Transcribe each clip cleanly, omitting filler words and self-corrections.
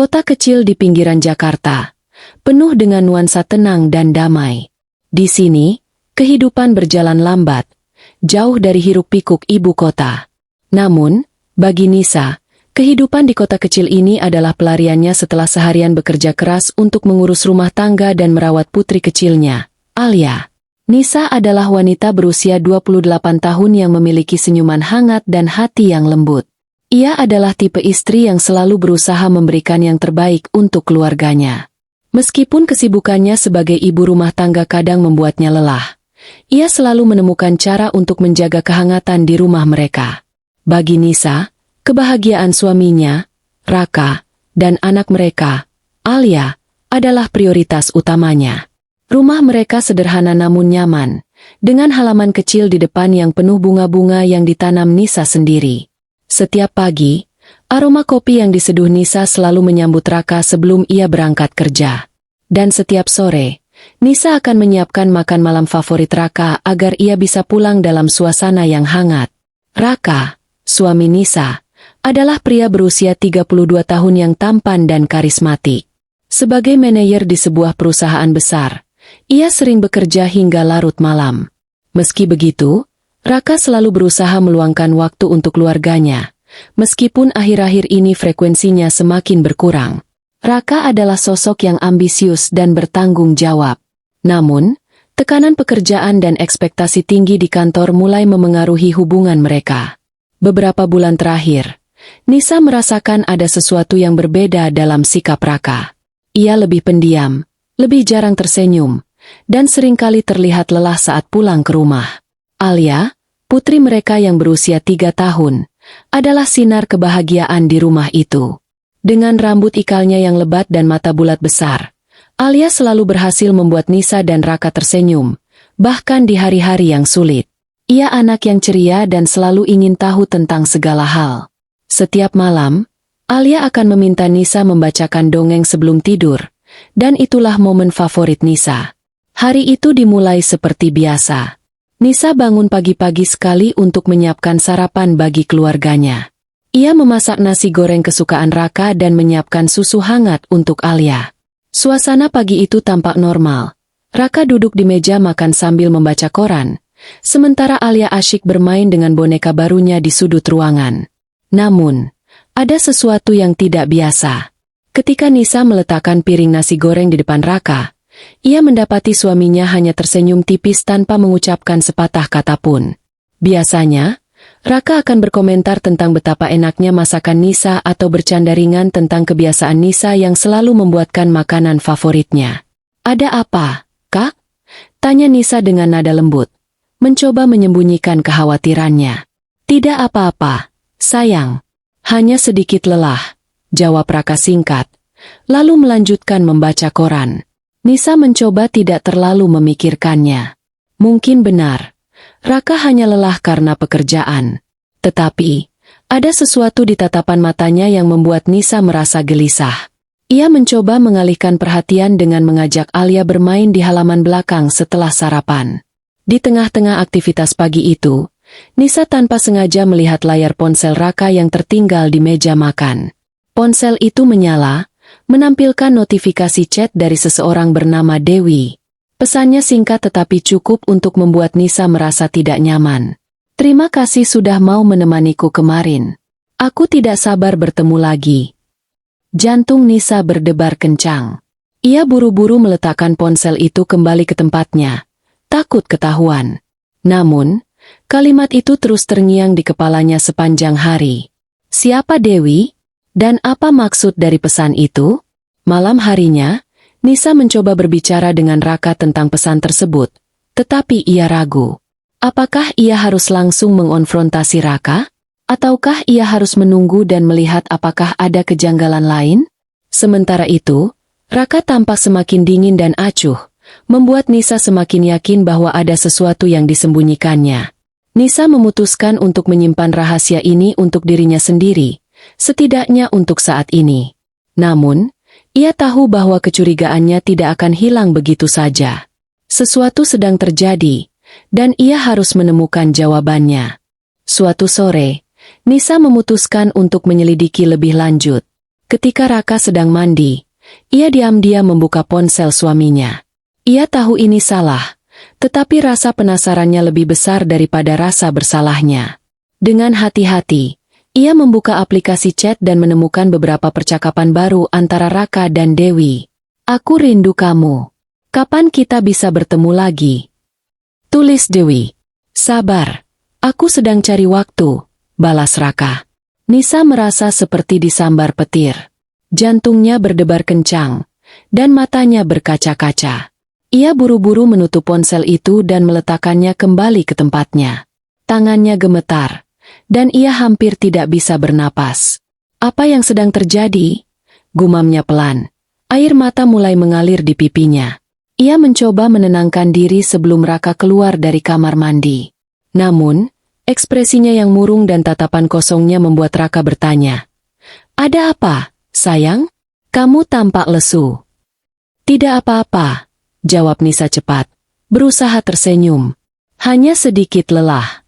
Kota kecil di pinggiran Jakarta, penuh dengan nuansa tenang dan damai. Di sini, kehidupan berjalan lambat, jauh dari hiruk-pikuk ibu kota. Namun, bagi Nisa, kehidupan di kota kecil ini adalah pelariannya setelah seharian bekerja keras untuk mengurus rumah tangga dan merawat putri kecilnya, Alia. Nisa adalah wanita berusia 28 tahun yang memiliki senyuman hangat dan hati yang lembut. Ia adalah tipe istri yang selalu berusaha memberikan yang terbaik untuk keluarganya. Meskipun kesibukannya sebagai ibu rumah tangga kadang membuatnya lelah, ia selalu menemukan cara untuk menjaga kehangatan di rumah mereka. Bagi Nisa, kebahagiaan suaminya, Raka, dan anak mereka, Alia, adalah prioritas utamanya. Rumah mereka sederhana namun nyaman, dengan halaman kecil di depan yang penuh bunga-bunga yang ditanam Nisa sendiri. Setiap pagi, aroma kopi yang diseduh Nisa selalu menyambut Raka sebelum ia berangkat kerja. Dan setiap sore, Nisa akan menyiapkan makan malam favorit Raka agar ia bisa pulang dalam suasana yang hangat. Raka, suami Nisa, adalah pria berusia 32 tahun yang tampan dan karismatik. Sebagai manajer di sebuah perusahaan besar, ia sering bekerja hingga larut malam. Meski begitu, Raka selalu berusaha meluangkan waktu untuk keluarganya, meskipun akhir-akhir ini frekuensinya semakin berkurang. Raka adalah sosok yang ambisius dan bertanggung jawab. Namun, tekanan pekerjaan dan ekspektasi tinggi di kantor mulai memengaruhi hubungan mereka. Beberapa bulan terakhir, Nisa merasakan ada sesuatu yang berbeda dalam sikap Raka. Ia lebih pendiam, lebih jarang tersenyum, dan seringkali terlihat lelah saat pulang ke rumah. Alia, putri mereka yang berusia 3 tahun, adalah sinar kebahagiaan di rumah itu. Dengan rambut ikalnya yang lebat dan mata bulat besar, Alia selalu berhasil membuat Nisa dan Raka tersenyum, bahkan di hari-hari yang sulit. Ia anak yang ceria dan selalu ingin tahu tentang segala hal. Setiap malam, Alia akan meminta Nisa membacakan dongeng sebelum tidur, dan itulah momen favorit Nisa. Hari itu dimulai seperti biasa. Nisa bangun pagi-pagi sekali untuk menyiapkan sarapan bagi keluarganya. Ia memasak nasi goreng kesukaan Raka dan menyiapkan susu hangat untuk Alia. Suasana pagi itu tampak normal. Raka duduk di meja makan sambil membaca koran, sementara Alia asyik bermain dengan boneka barunya di sudut ruangan. Namun, ada sesuatu yang tidak biasa. Ketika Nisa meletakkan piring nasi goreng di depan Raka, ia mendapati suaminya hanya tersenyum tipis tanpa mengucapkan sepatah kata pun. Biasanya, Raka akan berkomentar tentang betapa enaknya masakan Nisa atau bercanda ringan tentang kebiasaan Nisa yang selalu membuatkan makanan favoritnya. "Ada apa, Kak?" tanya Nisa dengan nada lembut, mencoba menyembunyikan kekhawatirannya. "Tidak apa-apa, sayang. Hanya sedikit lelah," jawab Raka singkat, lalu melanjutkan membaca koran. Nisa mencoba tidak terlalu memikirkannya. Mungkin benar, Raka hanya lelah karena pekerjaan. Tetapi, ada sesuatu di tatapan matanya yang membuat Nisa merasa gelisah. Ia mencoba mengalihkan perhatian dengan mengajak Alia bermain di halaman belakang setelah sarapan. Di tengah-tengah aktivitas pagi itu, Nisa tanpa sengaja melihat layar ponsel Raka yang tertinggal di meja makan. Ponsel itu menyala, menampilkan notifikasi chat dari seseorang bernama Dewi. Pesannya singkat tetapi cukup untuk membuat Nisa merasa tidak nyaman. "Terima kasih sudah mau menemaniku kemarin. Aku tidak sabar bertemu lagi." Jantung Nisa berdebar kencang. Ia buru-buru meletakkan ponsel itu kembali ke tempatnya, takut ketahuan. Namun, kalimat itu terus terngiang di kepalanya sepanjang hari. Siapa Dewi? Dan apa maksud dari pesan itu? Malam harinya, Nisa mencoba berbicara dengan Raka tentang pesan tersebut, tetapi ia ragu. Apakah ia harus langsung mengonfrontasi Raka? Ataukah ia harus menunggu dan melihat apakah ada kejanggalan lain? Sementara itu, Raka tampak semakin dingin dan acuh, membuat Nisa semakin yakin bahwa ada sesuatu yang disembunyikannya. Nisa memutuskan untuk menyimpan rahasia ini untuk dirinya sendiri, setidaknya untuk saat ini. Namun, ia tahu bahwa kecurigaannya tidak akan hilang begitu saja. Sesuatu sedang terjadi, dan ia harus menemukan jawabannya. Suatu sore, Nisa memutuskan untuk menyelidiki lebih lanjut. Ketika Raka sedang mandi, ia diam-diam membuka ponsel suaminya. Ia tahu ini salah, tetapi rasa penasarannya lebih besar daripada rasa bersalahnya. Dengan hati-hati, ia membuka aplikasi chat dan menemukan beberapa percakapan baru antara Raka dan Dewi. "Aku rindu kamu. Kapan kita bisa bertemu lagi?" tulis Dewi. "Sabar, aku sedang cari waktu," balas Raka. Nisa merasa seperti disambar petir. Jantungnya berdebar kencang, dan matanya berkaca-kaca. Ia buru-buru menutup ponsel itu dan meletakkannya kembali ke tempatnya. Tangannya gemetar, dan ia hampir tidak bisa bernapas. "Apa yang sedang terjadi?" gumamnya pelan. Air mata mulai mengalir di pipinya. Ia mencoba menenangkan diri sebelum Raka keluar dari kamar mandi. Namun, ekspresinya yang murung dan tatapan kosongnya membuat Raka bertanya, "Ada apa, sayang? Kamu tampak lesu." "Tidak apa-apa," jawab Nisa cepat, berusaha tersenyum. "Hanya sedikit lelah."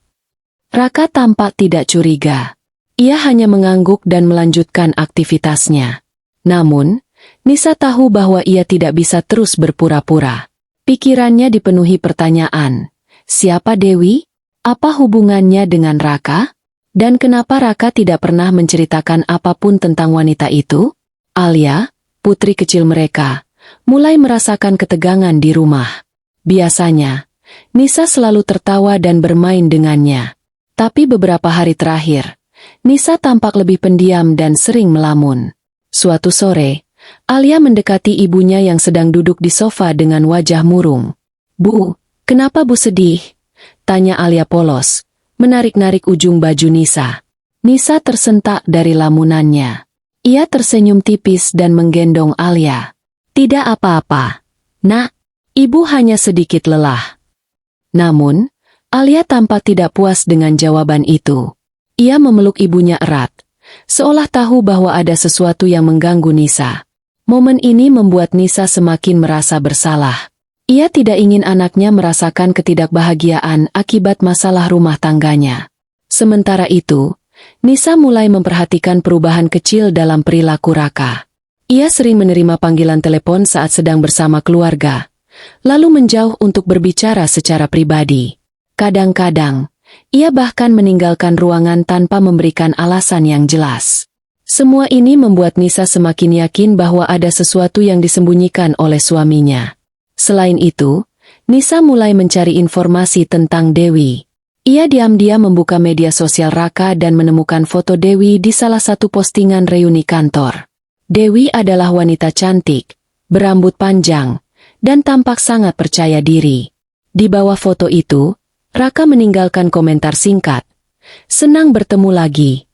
Raka tampak tidak curiga. Ia hanya mengangguk dan melanjutkan aktivitasnya. Namun, Nisa tahu bahwa ia tidak bisa terus berpura-pura. Pikirannya dipenuhi pertanyaan. Siapa Dewi? Apa hubungannya dengan Raka? Dan kenapa Raka tidak pernah menceritakan apapun tentang wanita itu? Alia, putri kecil mereka, mulai merasakan ketegangan di rumah. Biasanya, Nisa selalu tertawa dan bermain dengannya. Tapi beberapa hari terakhir, Nisa tampak lebih pendiam dan sering melamun. Suatu sore, Alia mendekati ibunya yang sedang duduk di sofa dengan wajah murung. "Bu, kenapa Bu sedih?" tanya Alia polos, menarik-narik ujung baju Nisa. Nisa tersentak dari lamunannya. Ia tersenyum tipis dan menggendong Alia. "Tidak apa-apa, Nak. Ibu hanya sedikit lelah." Namun, Alia tampak tidak puas dengan jawaban itu. Ia memeluk ibunya erat, seolah tahu bahwa ada sesuatu yang mengganggu Nisa. Momen ini membuat Nisa semakin merasa bersalah. Ia tidak ingin anaknya merasakan ketidakbahagiaan akibat masalah rumah tangganya. Sementara itu, Nisa mulai memperhatikan perubahan kecil dalam perilaku Raka. Ia sering menerima panggilan telepon saat sedang bersama keluarga, lalu menjauh untuk berbicara secara pribadi. Kadang-kadang, ia bahkan meninggalkan ruangan tanpa memberikan alasan yang jelas. Semua ini membuat Nisa semakin yakin bahwa ada sesuatu yang disembunyikan oleh suaminya. Selain itu, Nisa mulai mencari informasi tentang Dewi. Ia diam-diam membuka media sosial Raka dan menemukan foto Dewi di salah satu postingan reuni kantor. Dewi adalah wanita cantik, berambut panjang, dan tampak sangat percaya diri. Di bawah foto itu, Raka meninggalkan komentar singkat, "Senang bertemu lagi."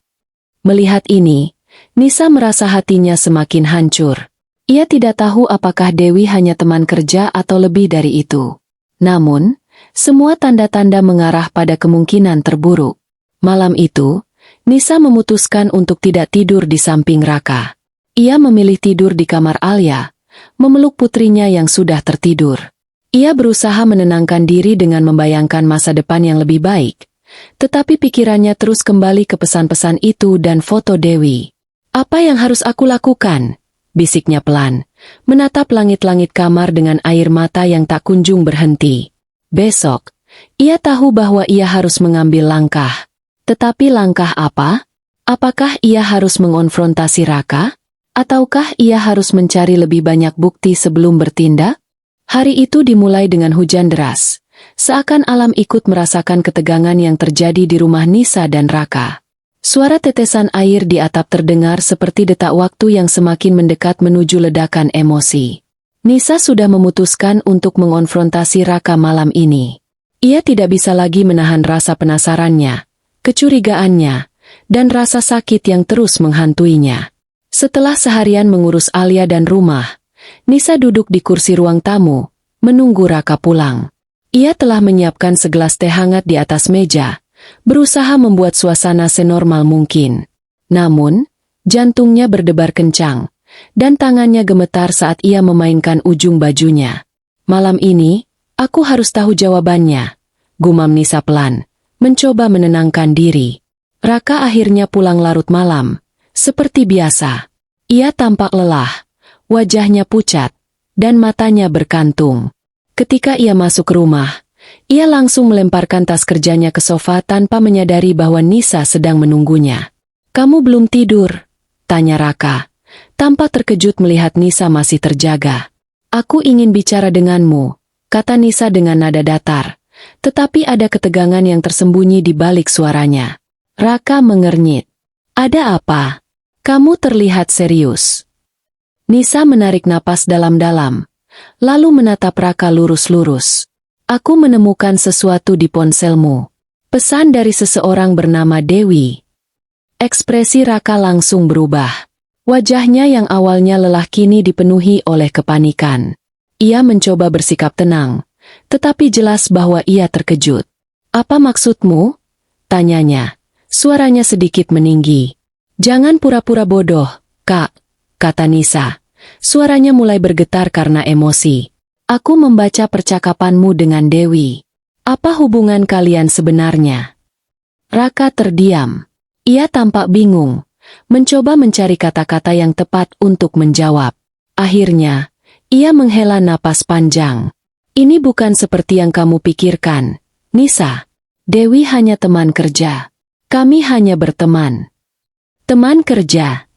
Melihat ini, Nisa merasa hatinya semakin hancur. Ia tidak tahu apakah Dewi hanya teman kerja atau lebih dari itu. Namun, semua tanda-tanda mengarah pada kemungkinan terburuk. Malam itu, Nisa memutuskan untuk tidak tidur di samping Raka. Ia memilih tidur di kamar Alia, memeluk putrinya yang sudah tertidur. Ia berusaha menenangkan diri dengan membayangkan masa depan yang lebih baik. Tetapi pikirannya terus kembali ke pesan-pesan itu dan foto Dewi. "Apa yang harus aku lakukan?" bisiknya pelan, menatap langit-langit kamar dengan air mata yang tak kunjung berhenti. Besok, ia tahu bahwa ia harus mengambil langkah. Tetapi langkah apa? Apakah ia harus mengonfrontasi Raka? Ataukah ia harus mencari lebih banyak bukti sebelum bertindak? Hari itu dimulai dengan hujan deras. Seakan alam ikut merasakan ketegangan yang terjadi di rumah Nisa dan Raka. Suara tetesan air di atap terdengar seperti detak waktu yang semakin mendekat menuju ledakan emosi. Nisa sudah memutuskan untuk mengonfrontasi Raka malam ini. Ia tidak bisa lagi menahan rasa penasarannya, kecurigaannya, dan rasa sakit yang terus menghantuinya. Setelah seharian mengurus Alia dan rumah, Nisa duduk di kursi ruang tamu, menunggu Raka pulang. Ia telah menyiapkan segelas teh hangat di atas meja, berusaha membuat suasana senormal mungkin. Namun, jantungnya berdebar kencang, dan tangannya gemetar saat ia memainkan ujung bajunya. "Malam ini, aku harus tahu jawabannya," gumam Nisa pelan, mencoba menenangkan diri. Raka akhirnya pulang larut malam. Seperti biasa, Ia tampak lelah, wajahnya pucat, dan matanya berkantung. Ketika ia masuk rumah, ia langsung melemparkan tas kerjanya ke sofa tanpa menyadari bahwa Nisa sedang menunggunya. "Kamu belum tidur?" tanya Raka, tampak terkejut melihat Nisa masih terjaga. "Aku ingin bicara denganmu," kata Nisa dengan nada datar, tetapi ada ketegangan yang tersembunyi di balik suaranya. Raka mengernyit. "Ada apa? Kamu terlihat serius." Nisa menarik napas dalam-dalam, lalu menatap Raka lurus-lurus. "Aku menemukan sesuatu di ponselmu. Pesan dari seseorang bernama Dewi." Ekspresi Raka langsung berubah. Wajahnya yang awalnya lelah kini dipenuhi oleh kepanikan. Ia mencoba bersikap tenang, tetapi jelas bahwa ia terkejut. "Apa maksudmu?" tanyanya. Suaranya sedikit meninggi. "Jangan pura-pura bodoh, Kak," kata Nisa. Suaranya mulai bergetar karena emosi. "Aku membaca percakapanmu dengan Dewi. Apa hubungan kalian sebenarnya?" Raka terdiam. Ia tampak bingung, mencoba mencari kata-kata yang tepat untuk menjawab. Akhirnya, ia menghela napas panjang. "Ini bukan seperti yang kamu pikirkan, Nisa. Dewi hanya teman kerja. Kami hanya berteman." "Teman kerja?"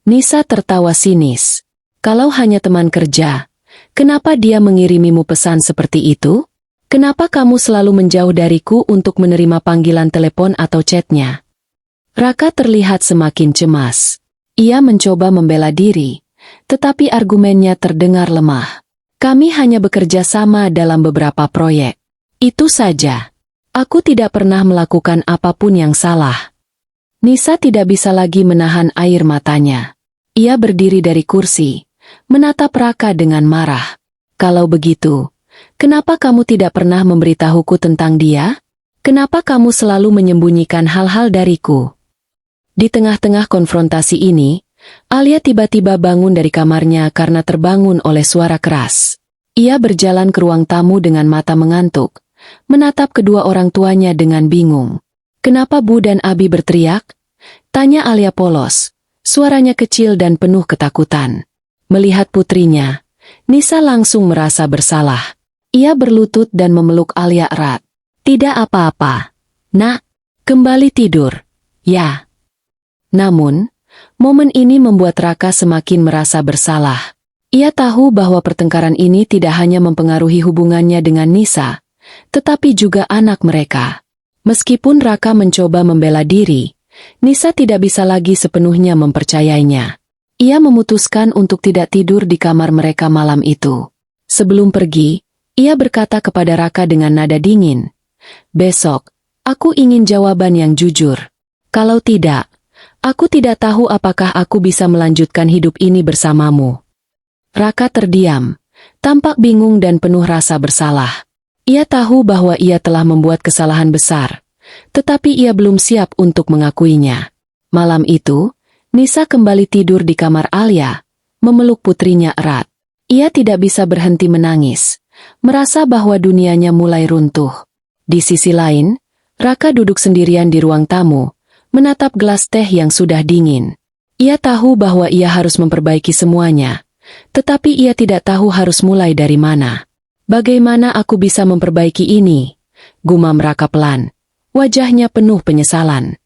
Nisa tertawa sinis. "Kalau hanya teman kerja, kenapa dia mengirimimu pesan seperti itu? Kenapa kamu selalu menjauh dariku untuk menerima panggilan telepon atau chatnya?" Raka terlihat semakin cemas. Ia mencoba membela diri, tetapi argumennya terdengar lemah. "Kami hanya bekerja sama dalam beberapa proyek. Itu saja. Aku tidak pernah melakukan apapun yang salah." Nisa tidak bisa lagi menahan air matanya. Ia berdiri dari kursi, menatap Raka dengan marah. "Kalau begitu, kenapa kamu tidak pernah memberitahuku tentang dia? Kenapa kamu selalu menyembunyikan hal-hal dariku?" Di tengah-tengah konfrontasi ini, Alia tiba-tiba bangun dari kamarnya karena terbangun oleh suara keras. Ia berjalan ke ruang tamu dengan mata mengantuk, menatap kedua orang tuanya dengan bingung. "Kenapa Bu dan Abi berteriak?" tanya Alia polos. Suaranya kecil dan penuh ketakutan. Melihat putrinya, Nisa langsung merasa bersalah. Ia berlutut dan memeluk Alia erat. "Tidak apa-apa, Nak. Kembali tidur, ya." Namun, momen ini membuat Raka semakin merasa bersalah. Ia tahu bahwa pertengkaran ini tidak hanya mempengaruhi hubungannya dengan Nisa, tetapi juga anak mereka. Meskipun Raka mencoba membela diri, Nisa tidak bisa lagi sepenuhnya mempercayainya. Ia memutuskan untuk tidak tidur di kamar mereka malam itu. Sebelum pergi, ia berkata kepada Raka dengan nada dingin, "Besok, aku ingin jawaban yang jujur. Kalau tidak, aku tidak tahu apakah aku bisa melanjutkan hidup ini bersamamu." Raka terdiam, tampak bingung dan penuh rasa bersalah. Ia tahu bahwa ia telah membuat kesalahan besar, tetapi ia belum siap untuk mengakuinya. Malam itu, Nisa kembali tidur di kamar Alia, memeluk putrinya erat. Ia tidak bisa berhenti menangis, merasa bahwa dunianya mulai runtuh. Di sisi lain, Raka duduk sendirian di ruang tamu, menatap gelas teh yang sudah dingin. Ia tahu bahwa ia harus memperbaiki semuanya, tetapi ia tidak tahu harus mulai dari mana. "Bagaimana aku bisa memperbaiki ini?" gumam Raka pelan. Wajahnya penuh penyesalan.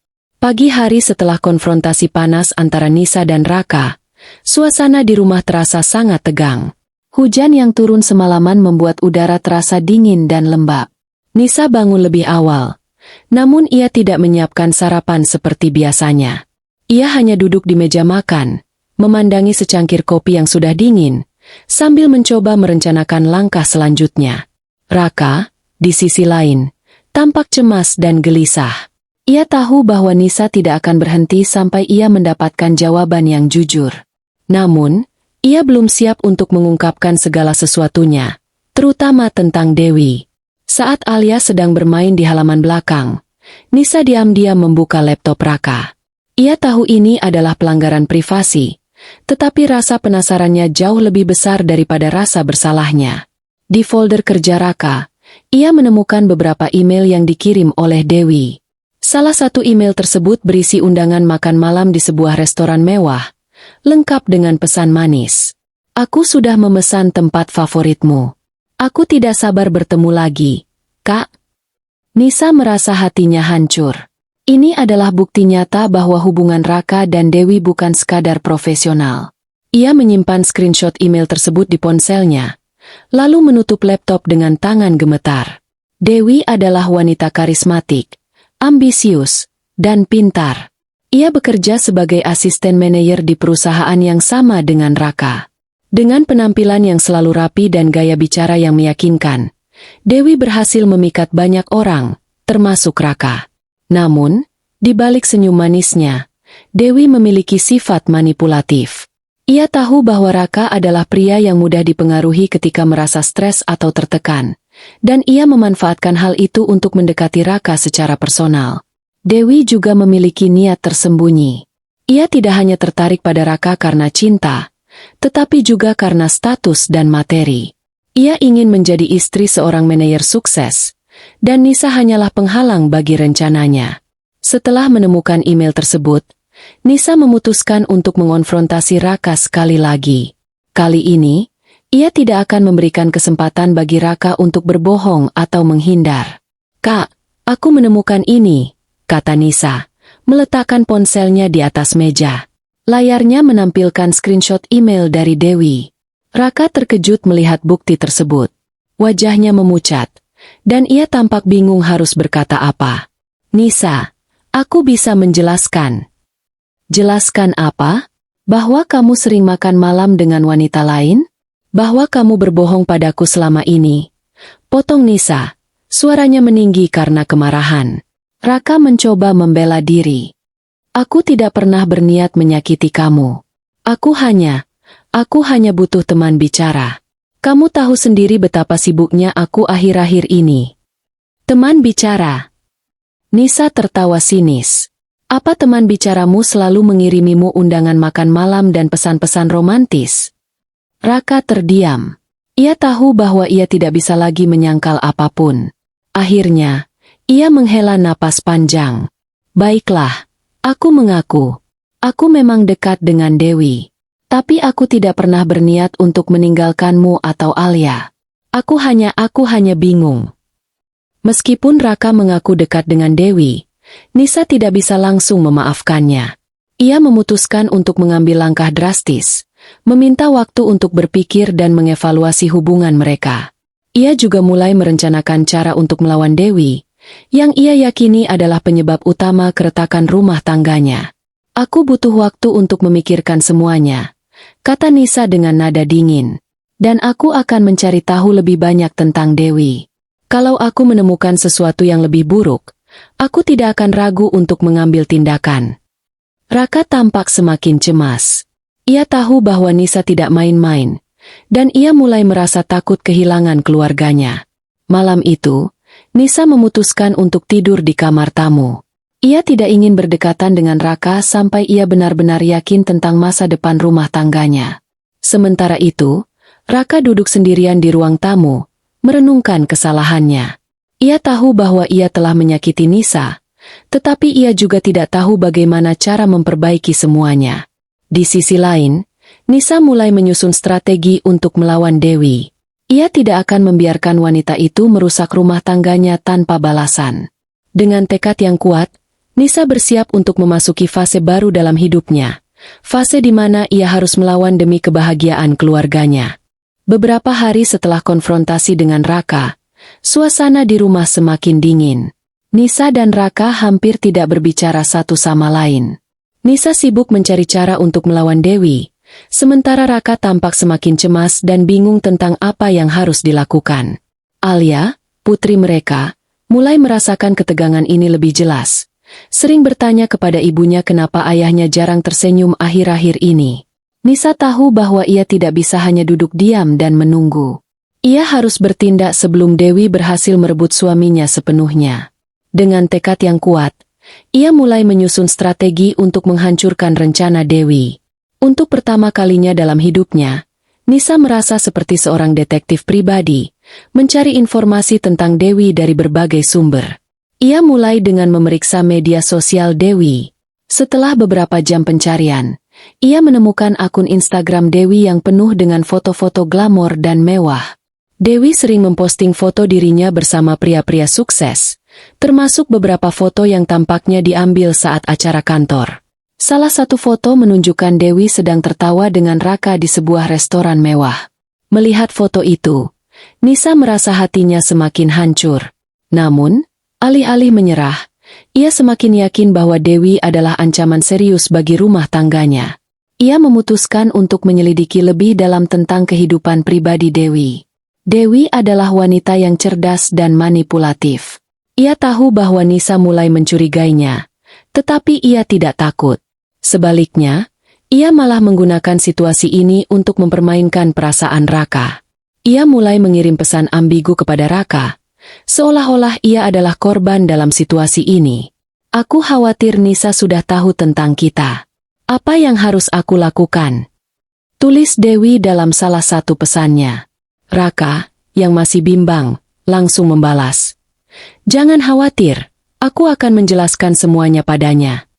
Pagi hari setelah konfrontasi panas antara Nisa dan Raka, suasana di rumah terasa sangat tegang. Hujan yang turun semalaman membuat udara terasa dingin dan lembab. Nisa bangun lebih awal, namun ia tidak menyiapkan sarapan seperti biasanya. Ia hanya duduk di meja makan, memandangi secangkir kopi yang sudah dingin, sambil mencoba merencanakan langkah selanjutnya. Raka, di sisi lain, tampak cemas dan gelisah. Ia tahu bahwa Nisa tidak akan berhenti sampai ia mendapatkan jawaban yang jujur. Namun, ia belum siap untuk mengungkapkan segala sesuatunya, terutama tentang Dewi. Saat Alia sedang bermain di halaman belakang, Nisa diam-diam membuka laptop Raka. Ia tahu ini adalah pelanggaran privasi, tetapi rasa penasarannya jauh lebih besar daripada rasa bersalahnya. Di folder kerja Raka, ia menemukan beberapa email yang dikirim oleh Dewi. Salah satu email tersebut berisi undangan makan malam di sebuah restoran mewah, lengkap dengan pesan manis. Aku sudah memesan tempat favoritmu. Aku tidak sabar bertemu lagi, Kak. Nisa merasa hatinya hancur. Ini adalah bukti nyata bahwa hubungan Raka dan Dewi bukan sekadar profesional. Ia menyimpan screenshot email tersebut di ponselnya, lalu menutup laptop dengan tangan gemetar. Dewi adalah wanita karismatik, ambisius, dan pintar. Ia bekerja sebagai asisten manajer di perusahaan yang sama dengan Raka. Dengan penampilan yang selalu rapi dan gaya bicara yang meyakinkan, Dewi berhasil memikat banyak orang, termasuk Raka. Namun, di balik senyum manisnya, Dewi memiliki sifat manipulatif. Ia tahu bahwa Raka adalah pria yang mudah dipengaruhi ketika merasa stres atau tertekan, dan ia memanfaatkan hal itu untuk mendekati Raka secara personal. Dewi juga memiliki niat tersembunyi. Ia tidak hanya tertarik pada Raka karena cinta, tetapi juga karena status dan materi. Ia ingin menjadi istri seorang manajer sukses, dan Nisa hanyalah penghalang bagi rencananya. Setelah menemukan email tersebut, Nisa memutuskan untuk mengonfrontasi Raka sekali lagi. Kali ini, ia tidak akan memberikan kesempatan bagi Raka untuk berbohong atau menghindar. "Kak, aku menemukan ini," kata Nisa, meletakkan ponselnya di atas meja. Layarnya menampilkan screenshot email dari Dewi. Raka terkejut melihat bukti tersebut. Wajahnya memucat, dan ia tampak bingung harus berkata apa. "Nisa, aku bisa menjelaskan." "Jelaskan apa? Bahwa kamu sering makan malam dengan wanita lain? Bahwa kamu berbohong padaku selama ini?" Potong Nisa. Suaranya meninggi karena kemarahan. Raka mencoba membela diri. "Aku tidak pernah berniat menyakiti kamu. Aku hanya butuh teman bicara. Kamu tahu sendiri betapa sibuknya aku akhir-akhir ini." "Teman bicara?" Nisa tertawa sinis. "Apa teman bicaramu selalu mengirimimu undangan makan malam dan pesan-pesan romantis?" Raka terdiam. Ia tahu bahwa ia tidak bisa lagi menyangkal apapun. Akhirnya, ia menghela napas panjang. "Baiklah. Aku mengaku, aku memang dekat dengan Dewi. Tapi aku tidak pernah berniat untuk meninggalkanmu atau Alia. Aku hanya bingung." Meskipun Raka mengaku dekat dengan Dewi, Nisa tidak bisa langsung memaafkannya. Ia memutuskan untuk mengambil langkah drastis, meminta waktu untuk berpikir dan mengevaluasi hubungan mereka. Ia juga mulai merencanakan cara untuk melawan Dewi, yang ia yakini adalah penyebab utama keretakan rumah tangganya. "Aku butuh waktu untuk memikirkan semuanya," kata Nisa dengan nada dingin. "Dan aku akan mencari tahu lebih banyak tentang Dewi. Kalau aku menemukan sesuatu yang lebih buruk, aku tidak akan ragu untuk mengambil tindakan." Raka tampak semakin cemas. Ia tahu bahwa Nisa tidak main-main, dan ia mulai merasa takut kehilangan keluarganya. Malam itu, Nisa memutuskan untuk tidur di kamar tamu. Ia tidak ingin berdekatan dengan Raka sampai ia benar-benar yakin tentang masa depan rumah tangganya. Sementara itu, Raka duduk sendirian di ruang tamu, merenungkan kesalahannya. Ia tahu bahwa ia telah menyakiti Nisa, tetapi ia juga tidak tahu bagaimana cara memperbaiki semuanya. Di sisi lain, Nisa mulai menyusun strategi untuk melawan Dewi. Ia tidak akan membiarkan wanita itu merusak rumah tangganya tanpa balasan. Dengan tekad yang kuat, Nisa bersiap untuk memasuki fase baru dalam hidupnya. Fase di mana ia harus melawan demi kebahagiaan keluarganya. Beberapa hari setelah konfrontasi dengan Raka, suasana di rumah semakin dingin. Nisa dan Raka hampir tidak berbicara satu sama lain. Nisa sibuk mencari cara untuk melawan Dewi, sementara Raka tampak semakin cemas dan bingung tentang apa yang harus dilakukan. Alia, putri mereka, mulai merasakan ketegangan ini lebih jelas. Sering bertanya kepada ibunya kenapa ayahnya jarang tersenyum akhir-akhir ini. Nisa tahu bahwa ia tidak bisa hanya duduk diam dan menunggu. Ia harus bertindak sebelum Dewi berhasil merebut suaminya sepenuhnya. Dengan tekad yang kuat, ia mulai menyusun strategi untuk menghancurkan rencana Dewi. Untuk pertama kalinya dalam hidupnya, Nisa merasa seperti seorang detektif pribadi, mencari informasi tentang Dewi dari berbagai sumber. Ia mulai dengan memeriksa media sosial Dewi. Setelah beberapa jam pencarian, ia menemukan akun Instagram Dewi yang penuh dengan foto-foto glamor dan mewah. Dewi sering memposting foto dirinya bersama pria-pria sukses, termasuk beberapa foto yang tampaknya diambil saat acara kantor. Salah satu foto menunjukkan Dewi sedang tertawa dengan Raka di sebuah restoran mewah. Melihat foto itu, Nisa merasa hatinya semakin hancur. Namun, alih-alih menyerah, ia semakin yakin bahwa Dewi adalah ancaman serius bagi rumah tangganya. Ia memutuskan untuk menyelidiki lebih dalam tentang kehidupan pribadi Dewi. Dewi adalah wanita yang cerdas dan manipulatif. Ia tahu bahwa Nisa mulai mencurigainya, tetapi ia tidak takut. Sebaliknya, ia malah menggunakan situasi ini untuk mempermainkan perasaan Raka. Ia mulai mengirim pesan ambigu kepada Raka, seolah-olah ia adalah korban dalam situasi ini. Aku khawatir Nisa sudah tahu tentang kita. Apa yang harus aku lakukan? Tulis Dewi dalam salah satu pesannya. Raka, yang masih bimbang, langsung membalas. Jangan khawatir, aku akan menjelaskan semuanya padanya.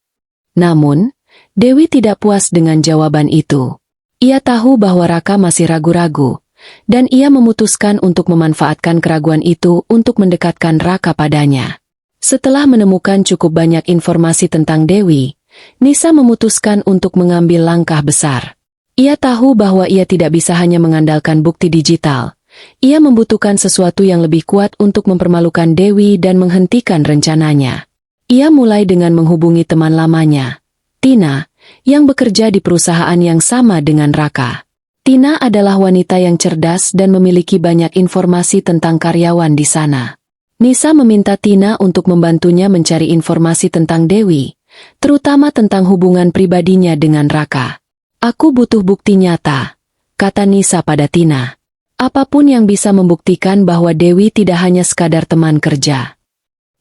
Namun, Dewi tidak puas dengan jawaban itu. Ia tahu bahwa Raka masih ragu-ragu, dan ia memutuskan untuk memanfaatkan keraguan itu untuk mendekatkan Raka padanya. Setelah menemukan cukup banyak informasi tentang Dewi, Nisa memutuskan untuk mengambil langkah besar. Ia tahu bahwa ia tidak bisa hanya mengandalkan bukti digital. Ia membutuhkan sesuatu yang lebih kuat untuk mempermalukan Dewi dan menghentikan rencananya. Ia mulai dengan menghubungi teman lamanya, Tina, yang bekerja di perusahaan yang sama dengan Raka. Tina adalah wanita yang cerdas dan memiliki banyak informasi tentang karyawan di sana. Nisa meminta Tina untuk membantunya mencari informasi tentang Dewi, terutama tentang hubungan pribadinya dengan Raka. Aku butuh bukti nyata, kata Nisa pada Tina. Apapun yang bisa membuktikan bahwa Dewi tidak hanya sekadar teman kerja.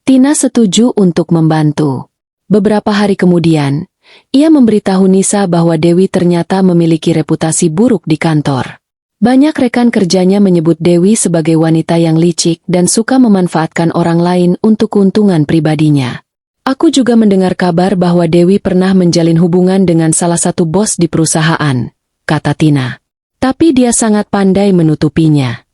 Tina setuju untuk membantu. Beberapa hari kemudian, ia memberitahu Nisa bahwa Dewi ternyata memiliki reputasi buruk di kantor. Banyak rekan kerjanya menyebut Dewi sebagai wanita yang licik dan suka memanfaatkan orang lain untuk keuntungan pribadinya. Aku juga mendengar kabar bahwa Dewi pernah menjalin hubungan dengan salah satu bos di perusahaan, kata Tina. Tapi dia sangat pandai menutupinya.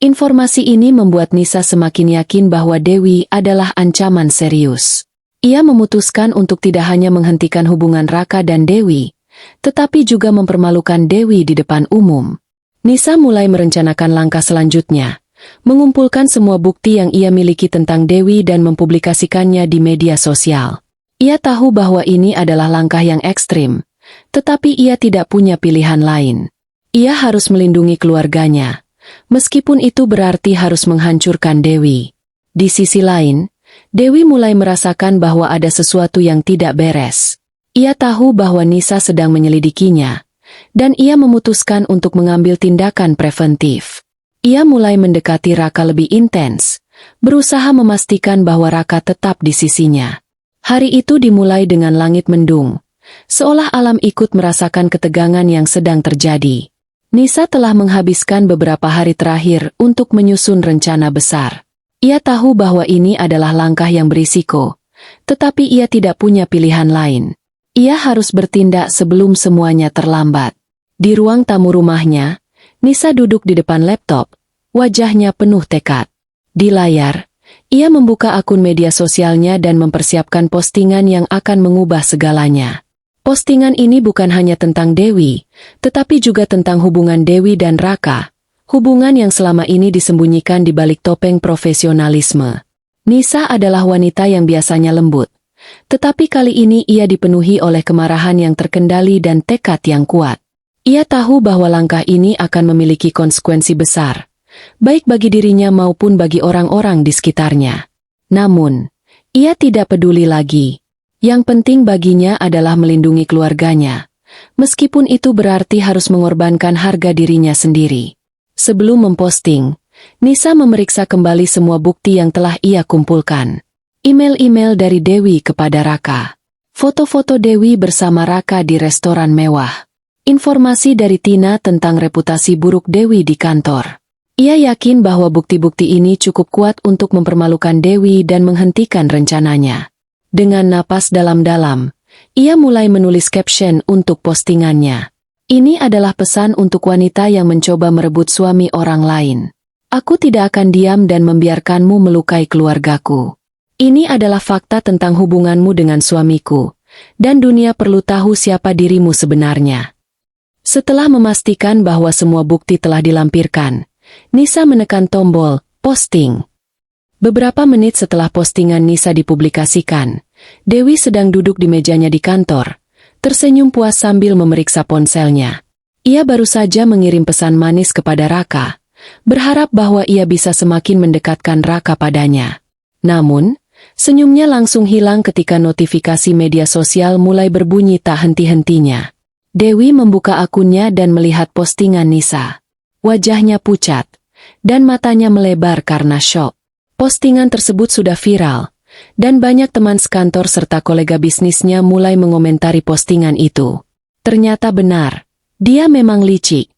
Informasi ini membuat Nisa semakin yakin bahwa Dewi adalah ancaman serius. Ia memutuskan untuk tidak hanya menghentikan hubungan Raka dan Dewi, tetapi juga mempermalukan Dewi di depan umum. Nisa mulai merencanakan langkah selanjutnya, mengumpulkan semua bukti yang ia miliki tentang Dewi dan mempublikasikannya di media sosial. Ia tahu bahwa ini adalah langkah yang ekstrim, tetapi ia tidak punya pilihan lain. Ia harus melindungi keluarganya, meskipun itu berarti harus menghancurkan Dewi. Di sisi lain, Dewi mulai merasakan bahwa ada sesuatu yang tidak beres. Ia tahu bahwa Nisa sedang menyelidikinya, dan ia memutuskan untuk mengambil tindakan preventif. Ia mulai mendekati Raka lebih intens, berusaha memastikan bahwa Raka tetap di sisinya. Hari itu dimulai dengan langit mendung, seolah alam ikut merasakan ketegangan yang sedang terjadi. Nisa telah menghabiskan beberapa hari terakhir untuk menyusun rencana besar. Ia tahu bahwa ini adalah langkah yang berisiko, tetapi ia tidak punya pilihan lain. Ia harus bertindak sebelum semuanya terlambat. Di ruang tamu rumahnya, Nisa duduk di depan laptop, wajahnya penuh tekad. Di layar, ia membuka akun media sosialnya dan mempersiapkan postingan yang akan mengubah segalanya. Postingan ini bukan hanya tentang Dewi, tetapi juga tentang hubungan Dewi dan Raka, hubungan yang selama ini disembunyikan di balik topeng profesionalisme. Nisa adalah wanita yang biasanya lembut, tetapi kali ini ia dipenuhi oleh kemarahan yang terkendali dan tekad yang kuat. Ia tahu bahwa langkah ini akan memiliki konsekuensi besar, baik bagi dirinya maupun bagi orang-orang di sekitarnya. Namun, ia tidak peduli lagi. Yang penting baginya adalah melindungi keluarganya, meskipun itu berarti harus mengorbankan harga dirinya sendiri. Sebelum memposting, Nisa memeriksa kembali semua bukti yang telah ia kumpulkan. Email-email dari Dewi kepada Raka. Foto-foto Dewi bersama Raka di restoran mewah. Informasi dari Tina tentang reputasi buruk Dewi di kantor. Ia yakin bahwa bukti-bukti ini cukup kuat untuk mempermalukan Dewi dan menghentikan rencananya. Dengan napas dalam-dalam, ia mulai menulis caption untuk postingannya. Ini adalah pesan untuk wanita yang mencoba merebut suami orang lain. Aku tidak akan diam dan membiarkanmu melukai keluargaku. Ini adalah fakta tentang hubunganmu dengan suamiku, dan dunia perlu tahu siapa dirimu sebenarnya. Setelah memastikan bahwa semua bukti telah dilampirkan, Nisa menekan tombol posting. Beberapa menit setelah postingan Nisa dipublikasikan, Dewi sedang duduk di mejanya di kantor, tersenyum puas sambil memeriksa ponselnya. Ia baru saja mengirim pesan manis kepada Raka, berharap bahwa ia bisa semakin mendekatkan Raka padanya. Namun, senyumnya langsung hilang ketika notifikasi media sosial mulai berbunyi tak henti-hentinya. Dewi membuka akunnya dan melihat postingan Nisa. Wajahnya pucat, dan matanya melebar karena syok. Postingan tersebut sudah viral, dan banyak teman sekantor serta kolega bisnisnya mulai mengomentari postingan itu. Ternyata benar, dia memang licik.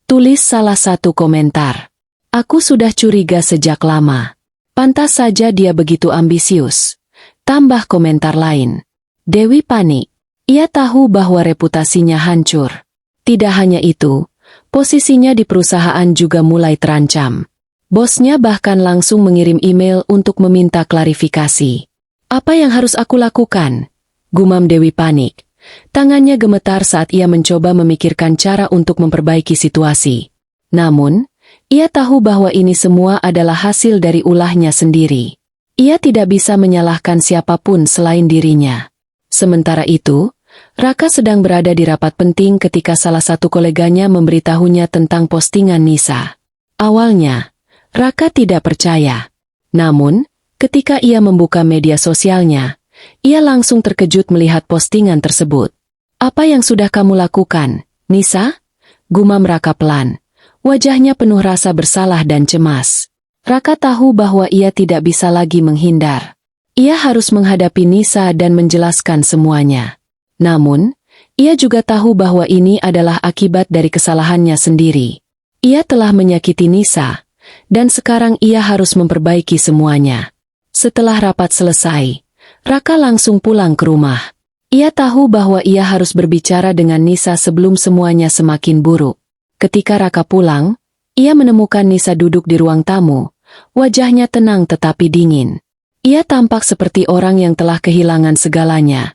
Tulis salah satu komentar. Aku sudah curiga sejak lama. Pantas saja dia begitu ambisius. Tambah komentar lain. Dewi panik. Ia tahu bahwa reputasinya hancur. Tidak hanya itu, posisinya di perusahaan juga mulai terancam. Bosnya bahkan langsung mengirim email untuk meminta klarifikasi. Apa yang harus aku lakukan? Gumam Dewi panik. Tangannya gemetar saat ia mencoba memikirkan cara untuk memperbaiki situasi. Namun, ia tahu bahwa ini semua adalah hasil dari ulahnya sendiri. Ia tidak bisa menyalahkan siapapun selain dirinya. Sementara itu, Raka sedang berada di rapat penting ketika salah satu koleganya memberitahunya tentang postingan Nisa. Awalnya, Raka tidak percaya. Namun, ketika ia membuka media sosialnya, ia langsung terkejut melihat postingan tersebut. Apa yang sudah kamu lakukan, Nisa? Gumam Raka pelan. Wajahnya penuh rasa bersalah dan cemas. Raka tahu bahwa ia tidak bisa lagi menghindar. Ia harus menghadapi Nisa dan menjelaskan semuanya. Namun, ia juga tahu bahwa ini adalah akibat dari kesalahannya sendiri. Ia telah menyakiti Nisa, dan sekarang ia harus memperbaiki semuanya. Setelah rapat selesai, Raka langsung pulang ke rumah. Ia tahu bahwa ia harus berbicara dengan Nisa sebelum semuanya semakin buruk. Ketika Raka pulang, ia menemukan Nisa duduk di ruang tamu. Wajahnya tenang tetapi dingin. Ia tampak seperti orang yang telah kehilangan segalanya,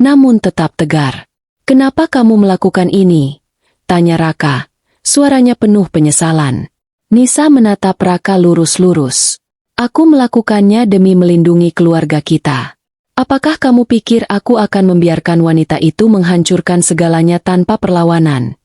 namun tetap tegar. "Kenapa kamu melakukan ini?" tanya Raka. Suaranya penuh penyesalan. Nisa menatap Raka lurus-lurus. "Aku melakukannya demi melindungi keluarga kita. Apakah kamu pikir aku akan membiarkan wanita itu menghancurkan segalanya tanpa perlawanan?"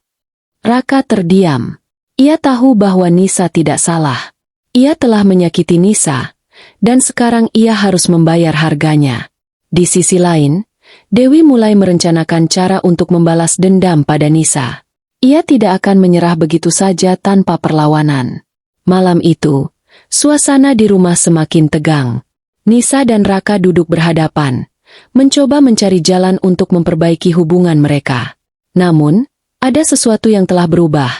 Raka terdiam. Ia tahu bahwa Nisa tidak salah. Ia telah menyakiti Nisa, dan sekarang ia harus membayar harganya. Di sisi lain, Dewi mulai merencanakan cara untuk membalas dendam pada Nisa. Ia tidak akan menyerah begitu saja tanpa perlawanan. Malam itu, suasana di rumah semakin tegang. Nisa dan Raka duduk berhadapan, mencoba mencari jalan untuk memperbaiki hubungan mereka. Namun, ada sesuatu yang telah berubah.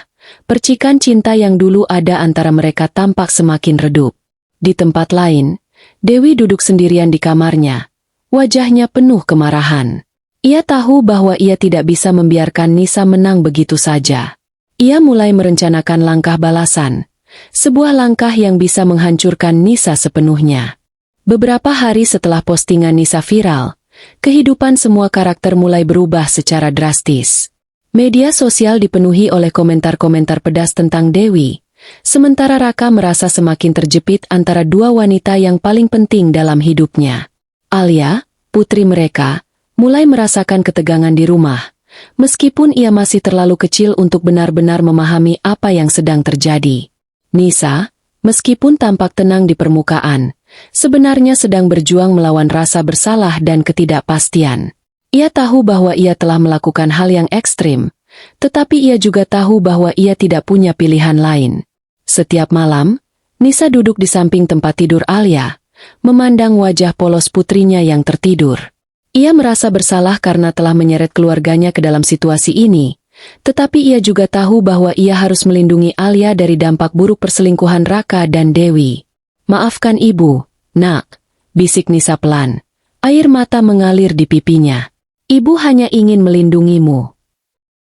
Percikan cinta yang dulu ada antara mereka tampak semakin redup. Di tempat lain, Dewi duduk sendirian di kamarnya. Wajahnya penuh kemarahan. Ia tahu bahwa ia tidak bisa membiarkan Nisa menang begitu saja. Ia mulai merencanakan langkah balasan. Sebuah langkah yang bisa menghancurkan Nisa sepenuhnya. Beberapa hari setelah postingan Nisa viral, kehidupan semua karakter mulai berubah secara drastis. Media sosial dipenuhi oleh komentar-komentar pedas tentang Dewi, sementara Raka merasa semakin terjepit antara dua wanita yang paling penting dalam hidupnya. Alia, putri mereka, mulai merasakan ketegangan di rumah, meskipun ia masih terlalu kecil untuk benar-benar memahami apa yang sedang terjadi. Nisa, meskipun tampak tenang di permukaan, sebenarnya sedang berjuang melawan rasa bersalah dan ketidakpastian. Ia tahu bahwa ia telah melakukan hal yang ekstrim, tetapi ia juga tahu bahwa ia tidak punya pilihan lain. Setiap malam, Nisa duduk di samping tempat tidur Alia, memandang wajah polos putrinya yang tertidur. Ia merasa bersalah karena telah menyeret keluarganya ke dalam situasi ini, tetapi ia juga tahu bahwa ia harus melindungi Alia dari dampak buruk perselingkuhan Raka dan Dewi. "Maafkan ibu, nak," bisik Nisa pelan. Air mata mengalir di pipinya. Ibu hanya ingin melindungimu.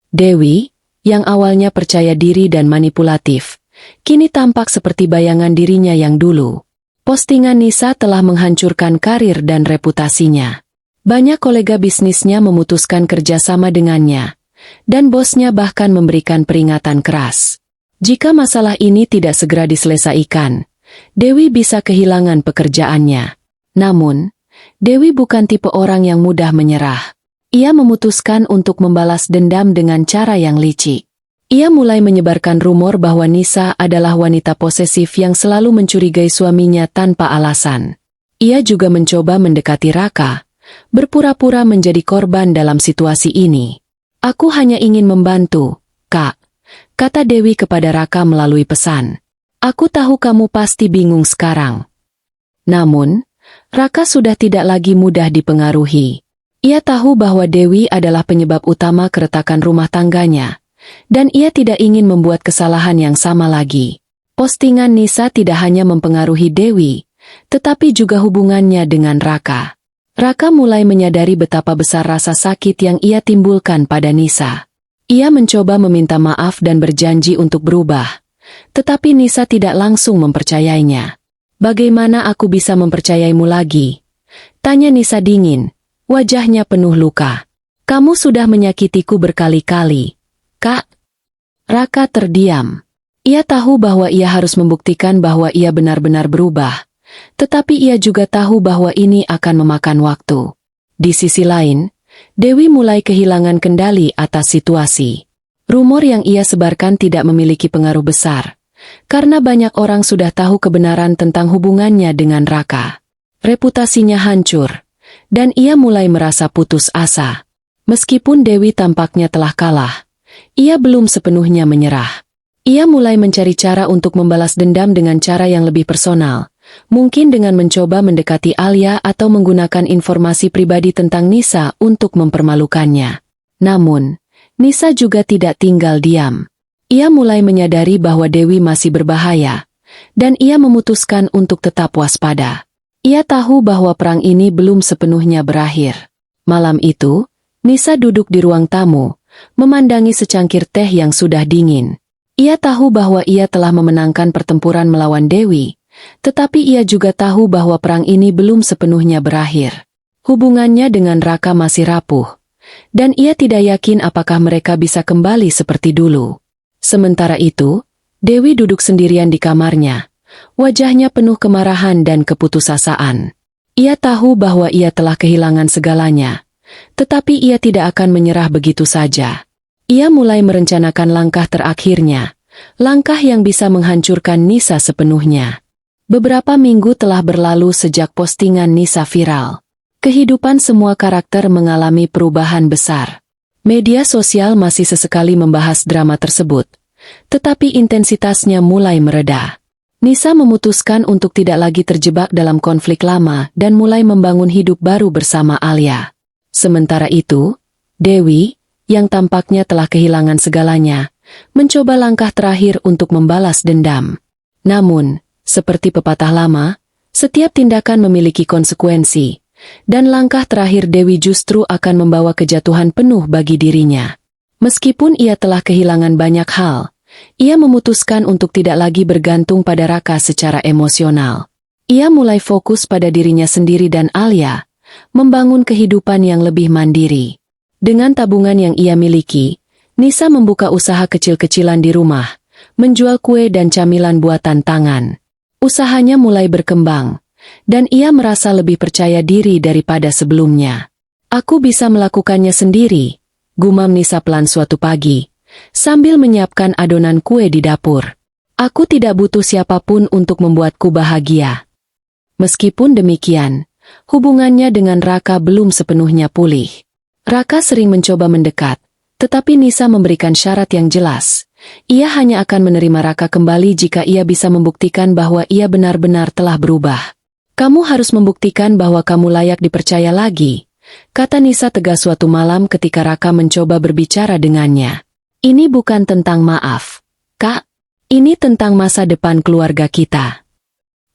Dewi, yang awalnya percaya diri dan manipulatif, kini tampak seperti bayangan dirinya yang dulu. Postingan Nisa telah menghancurkan karir dan reputasinya. Banyak kolega bisnisnya memutuskan kerjasama dengannya, dan bosnya bahkan memberikan peringatan keras. Jika masalah ini tidak segera diselesaikan, Dewi bisa kehilangan pekerjaannya. Namun, Dewi bukan tipe orang yang mudah menyerah. Ia memutuskan untuk membalas dendam dengan cara yang licik. Ia mulai menyebarkan rumor bahwa Nisa adalah wanita posesif yang selalu mencurigai suaminya tanpa alasan. Ia juga mencoba mendekati Raka, berpura-pura menjadi korban dalam situasi ini. "Aku hanya ingin membantu, Kak," kata Dewi kepada Raka melalui pesan. "Aku tahu kamu pasti bingung sekarang." Namun, Raka sudah tidak lagi mudah dipengaruhi. Ia tahu bahwa Dewi adalah penyebab utama keretakan rumah tangganya, dan ia tidak ingin membuat kesalahan yang sama lagi. Postingan Nisa tidak hanya mempengaruhi Dewi, tetapi juga hubungannya dengan Raka. Raka mulai menyadari betapa besar rasa sakit yang ia timbulkan pada Nisa. Ia mencoba meminta maaf dan berjanji untuk berubah, tetapi Nisa tidak langsung mempercayainya. "Bagaimana aku bisa mempercayaimu lagi?" tanya Nisa dingin, wajahnya penuh luka. "Kamu sudah menyakitiku berkali-kali, Kak." Raka terdiam. Ia tahu bahwa ia harus membuktikan bahwa ia benar-benar berubah, tetapi ia juga tahu bahwa ini akan memakan waktu. Di sisi lain, Dewi mulai kehilangan kendali atas situasi. Rumor yang ia sebarkan tidak memiliki pengaruh besar, karena banyak orang sudah tahu kebenaran tentang hubungannya dengan Raka. Reputasinya hancur, dan ia mulai merasa putus asa. Meskipun Dewi tampaknya telah kalah, ia belum sepenuhnya menyerah. Ia mulai mencari cara untuk membalas dendam dengan cara yang lebih personal, mungkin dengan mencoba mendekati Alia atau menggunakan informasi pribadi tentang Nisa untuk mempermalukannya. Namun, Nisa juga tidak tinggal diam. Ia mulai menyadari bahwa Dewi masih berbahaya, dan ia memutuskan untuk tetap waspada. Ia tahu bahwa perang ini belum sepenuhnya berakhir. Malam itu, Nisa duduk di ruang tamu, memandangi secangkir teh yang sudah dingin. Ia tahu bahwa ia telah memenangkan pertempuran melawan Dewi, tetapi ia juga tahu bahwa perang ini belum sepenuhnya berakhir. Hubungannya dengan Raka masih rapuh, dan ia tidak yakin apakah mereka bisa kembali seperti dulu. Sementara itu, Dewi duduk sendirian di kamarnya, wajahnya penuh kemarahan dan keputusasaan. Ia tahu bahwa ia telah kehilangan segalanya, tetapi ia tidak akan menyerah begitu saja. Ia mulai merencanakan langkah terakhirnya, langkah yang bisa menghancurkan Nisa sepenuhnya. Beberapa minggu telah berlalu sejak postingan Nisa viral. Kehidupan semua karakter mengalami perubahan besar. Media sosial masih sesekali membahas drama tersebut, tetapi intensitasnya mulai mereda. Nisa memutuskan untuk tidak lagi terjebak dalam konflik lama dan mulai membangun hidup baru bersama Alia. Sementara itu, Dewi, yang tampaknya telah kehilangan segalanya, mencoba langkah terakhir untuk membalas dendam. Namun, seperti pepatah lama, setiap tindakan memiliki konsekuensi, dan langkah terakhir Dewi justru akan membawa kejatuhan penuh bagi dirinya. Meskipun ia telah kehilangan banyak hal, ia memutuskan untuk tidak lagi bergantung pada Raka secara emosional. Ia mulai fokus pada dirinya sendiri dan Alia, membangun kehidupan yang lebih mandiri. Dengan tabungan yang ia miliki, Nisa membuka usaha kecil-kecilan di rumah, menjual kue dan camilan buatan tangan. Usahanya mulai berkembang, dan ia merasa lebih percaya diri daripada sebelumnya. "Aku bisa melakukannya sendiri," gumam Nisa pelan suatu pagi, sambil menyiapkan adonan kue di dapur. "Aku tidak butuh siapapun untuk membuatku bahagia." Meskipun demikian, hubungannya dengan Raka belum sepenuhnya pulih. Raka sering mencoba mendekat, tetapi Nisa memberikan syarat yang jelas. Ia hanya akan menerima Raka kembali jika ia bisa membuktikan bahwa ia benar-benar telah berubah. "Kamu harus membuktikan bahwa kamu layak dipercaya lagi," kata Nisa tegas suatu malam ketika Raka mencoba berbicara dengannya. "Ini bukan tentang maaf, Kak. Ini tentang masa depan keluarga kita."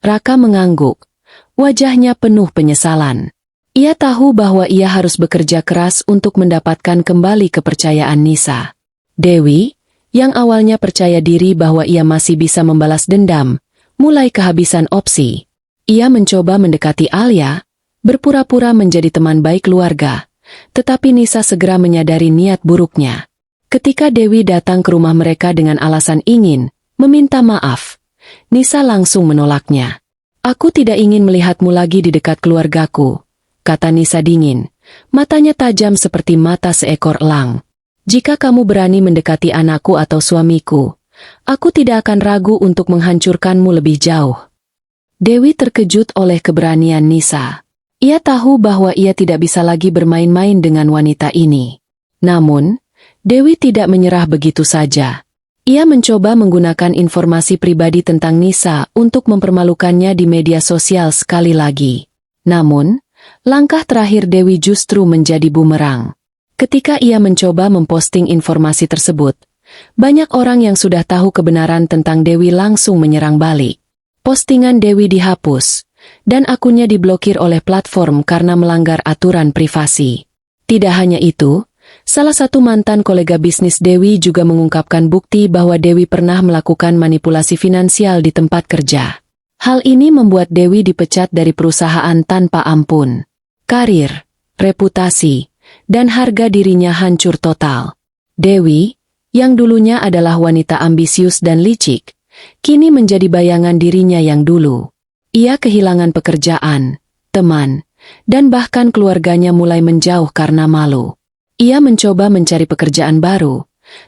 Raka mengangguk. Wajahnya penuh penyesalan. Ia tahu bahwa ia harus bekerja keras untuk mendapatkan kembali kepercayaan Nisa. Dewi, yang awalnya percaya diri bahwa ia masih bisa membalas dendam, mulai kehabisan opsi. Ia mencoba mendekati Alia, berpura-pura menjadi teman baik keluarga, tetapi Nisa segera menyadari niat buruknya. Ketika Dewi datang ke rumah mereka dengan alasan ingin meminta maaf, Nisa langsung menolaknya. "Aku tidak ingin melihatmu lagi di dekat keluargaku," kata Nisa dingin, matanya tajam seperti mata seekor elang. "Jika kamu berani mendekati anakku atau suamiku, aku tidak akan ragu untuk menghancurkanmu lebih jauh." Dewi terkejut oleh keberanian Nisa. Ia tahu bahwa ia tidak bisa lagi bermain-main dengan wanita ini. Namun, Dewi tidak menyerah begitu saja. Ia mencoba menggunakan informasi pribadi tentang Nisa untuk mempermalukannya di media sosial sekali lagi. Namun, langkah terakhir Dewi justru menjadi bumerang. Ketika ia mencoba memposting informasi tersebut, banyak orang yang sudah tahu kebenaran tentang Dewi langsung menyerang balik. Postingan Dewi dihapus, dan akunnya diblokir oleh platform karena melanggar aturan privasi. Tidak hanya itu, salah satu mantan kolega bisnis Dewi juga mengungkapkan bukti bahwa Dewi pernah melakukan manipulasi finansial di tempat kerja. Hal ini membuat Dewi dipecat dari perusahaan tanpa ampun. Karir, reputasi, dan harga dirinya hancur total. Dewi, yang dulunya adalah wanita ambisius dan licik, kini menjadi bayangan dirinya yang dulu. Ia kehilangan pekerjaan, teman, dan bahkan keluarganya mulai menjauh karena malu. Ia mencoba mencari pekerjaan baru,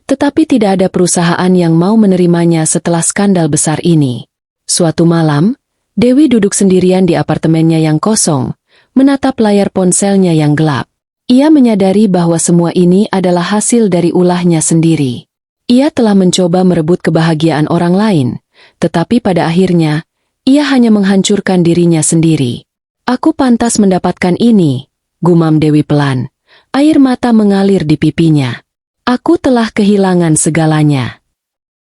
tetapi tidak ada perusahaan yang mau menerimanya setelah skandal besar ini. Suatu malam, Dewi duduk sendirian di apartemennya yang kosong, menatap layar ponselnya yang gelap. Ia menyadari bahwa semua ini adalah hasil dari ulahnya sendiri. Ia telah mencoba merebut kebahagiaan orang lain, tetapi pada akhirnya, ia hanya menghancurkan dirinya sendiri. "Aku pantas mendapatkan ini," gumam Dewi pelan. Air mata mengalir di pipinya. "Aku telah kehilangan segalanya."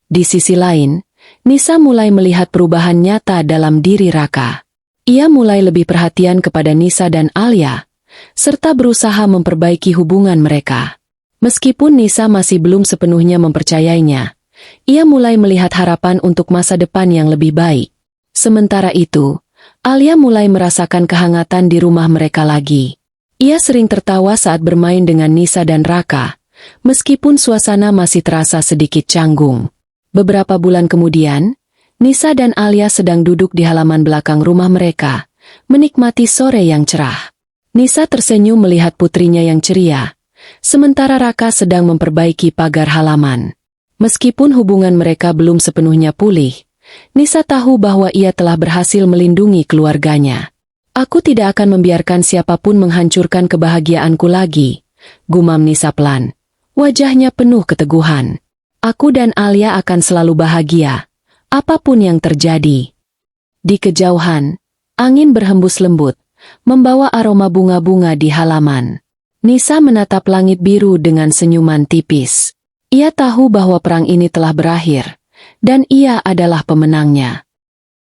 Di sisi lain, Nisa mulai melihat perubahan nyata dalam diri Raka. Ia mulai lebih perhatian kepada Nisa dan Alia, serta berusaha memperbaiki hubungan mereka. Meskipun Nisa masih belum sepenuhnya mempercayainya, ia mulai melihat harapan untuk masa depan yang lebih baik. Sementara itu, Alia mulai merasakan kehangatan di rumah mereka lagi. Ia sering tertawa saat bermain dengan Nisa dan Raka, meskipun suasana masih terasa sedikit canggung. Beberapa bulan kemudian, Nisa dan Alia sedang duduk di halaman belakang rumah mereka, menikmati sore yang cerah. Nisa tersenyum melihat putrinya yang ceria, sementara Raka sedang memperbaiki pagar halaman. Meskipun hubungan mereka belum sepenuhnya pulih, Nisa tahu bahwa ia telah berhasil melindungi keluarganya. "Aku tidak akan membiarkan siapapun menghancurkan kebahagiaanku lagi," gumam Nisa pelan. Wajahnya penuh keteguhan. "Aku dan Alia akan selalu bahagia, apapun yang terjadi." Di kejauhan, angin berhembus lembut, membawa aroma bunga-bunga di halaman. Nisa menatap langit biru dengan senyuman tipis. Ia tahu bahwa perang ini telah berakhir, dan ia adalah pemenangnya.